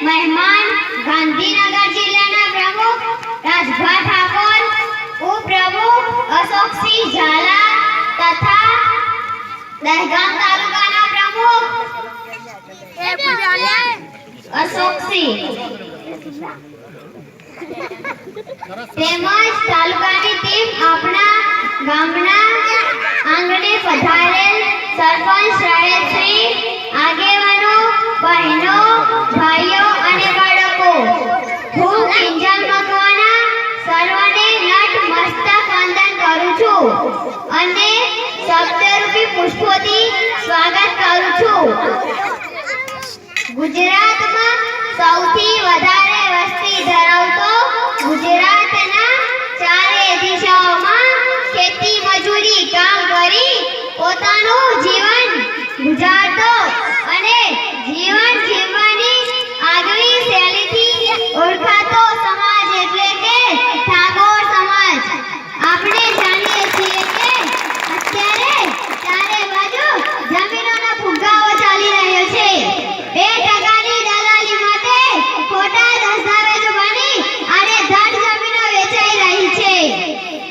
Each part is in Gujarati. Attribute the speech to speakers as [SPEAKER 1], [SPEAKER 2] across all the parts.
[SPEAKER 1] મહેમાન ગાંધીનગર જિલ્લાના પ્રમુખ રાજભા ઠાકોર, ઉપપ્રમુખ અશોકસિંહ ઝાલા તથા દહેગામ તાલુકાના પ્રમુખ અશોકસિંહ તેમજ તાલુકાની ટીમ આપણા ગામના આંગણે પધારેલ સરપંચ સાહેબશ્રી, આગેવાનો, બહેનો, ભાઈઓ અને બાળકો, હું કિંજલ મકવાણા સર્વને નતમસ્તક વંદન કરું છું અને શબ્દરૂપી પુષ્પોથી સ્વાગત કરું છું। ગુજરાતમાં સૌથી વધારે વસ્તી ધરાવતો ગુજરાતના ચારે દિશાઓમાં ખેતી મજૂરી કામ કરી પોતાનું જીવન ગુજારતો અને જીવન જીવવાની આગવી શૈલીથી ઓળખાતો સમાજ એટલે કે ઠાકોર સમાજ। આપણે જાણીએ છીએ કે અત્યારે ચારે બાજુ જમીનોનો ફુગાવો ચાલી રહ્યો છે। 2% દલાલી માટે ખોટા દસ્તાવેજો બની અને ધન જમીનો વેચાઈ રહી છે।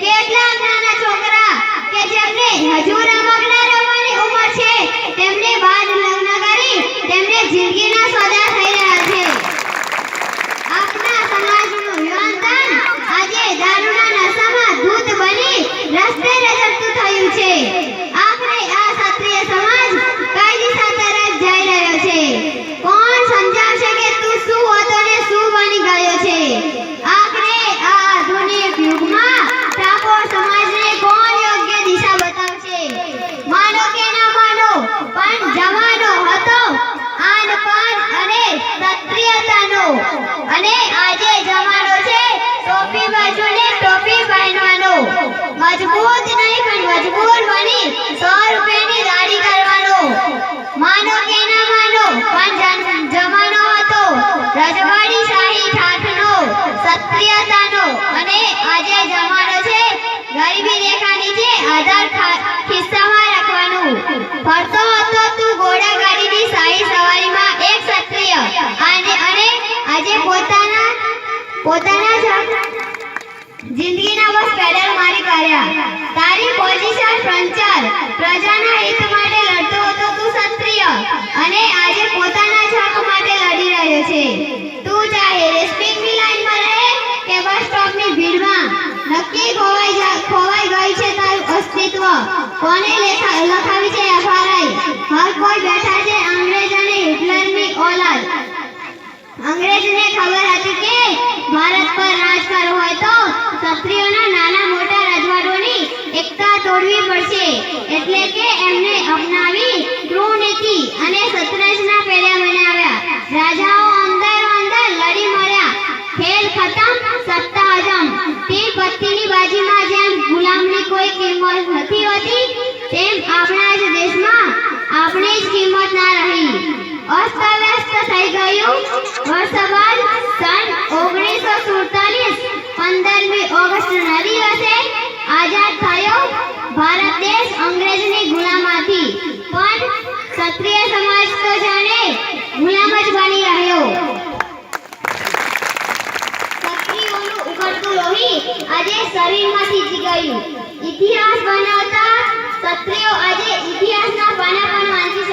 [SPEAKER 1] કેટલાક નાના છોકરા કે જેમને હજુ રમકડા રમવાની ઉંમર છે તેમને બાળ લગ્ન કરી તેમને જિંદગીના સોદા થઈ રહ્યા છે। આપણા સમાજનું યોગદાન આજે દારૂના નશામાં ધૂત બની રસ્તે રઝળતું થયું છે। આખરે આ ક્ષત્રિય સમાજ કઈ દિશા તરફ જઈ રહ્યો છે? કોણ સમજાવશે કે તું શું હતો ને શું બની ગયો છે? આખરે આ આધુનિક યુગમાં ઠાકોર સમાજને કોણ યોગ્ય દિશા બતાવશે? માનો કે ના માનો, પણ જમાનો હતો આનપાન અને ક્ષત્રિયતાનો અને આજે જમાનો છે ટોપી બાજુને ટોપી પહેરવાનો। મજબૂત નહીં પણ મજબૂર બની 100 રૂપિયાની દાઢી કરવાનો। માનો કે ના માનો, પણ જમાનો હતો રજવાડી શાહી ઠાઠનો, ક્ષત્રિયતાનો અને આજે જમાનો છે ગરીબી રેખા નીચે આધાર ખિસ્સામાં રાખવાનું। ફરતો હતો તું ઘોડા ગાડીની શાહી સવારીમાં એક ક્ષત્રિય અને આજે પોતાના જિંદગીના બસ પેડલ મારી કર્યા। તારી પોઝિશન ફ્રન્ચર પ્રજાના હિત માટે લડતો હતો તું ક્ષત્રિય અને આજે પોતાના જ હક માટે લડી રહ્યો છે। તું ચાહે રેસ્પિંગની લાઈનમાં રહે કે બસ સ્ટોપની ભીડમાં, નક્કી ખોવાઈ ગઈ છે તારું અસ્તિત્વ। કોને લખાવી છે FRI? હર કોઈ બેઠા છે અંગ્રેજ અને હિટલરની ઓલાદ। અંગ્રેજને ખબર હતી કે ભારત પર રાજ કરવું હોય તો ક્ષત્રિયોના નાના મોટા રજવાડોની એકતા તોડવી પડશે, એટલે કે એમને અપનાવી ક્રૂરનીતિ અને શતરંજના પેડા બનાવ્યા। રાજાઓ અંદર લડી મળ્યા, ખેલ ખતમ, સત્તા હજમ। તીર પત્તીની બાજીમાં જેમ ગુલામની કોઈ કિંમત નથી હોતી તેમ આપણા જ દેશમાં આપણી જ કિંમત ના રહી। અસ્તવ્યસ્ત થઈ ગયું। વર્ષ બાદ સન 1947 15મી ઓગસ્ટના દિવસે આઝાદ થયો ભારત દેશ અંગ્રેજની ગુલામીમાંથી, પણ ક્ષત્રિય સમાજ તો જાણે ગુલામ જ બની રહ્યો। ક્ષત્રિયોનું ઉકળતું લોહી આજે શરીરમાંથી જી ગયું। ઇતિહાસ બનાવતા ક્ષત્રિયો આજે ઇતિહાસના પાના પણ વાંચી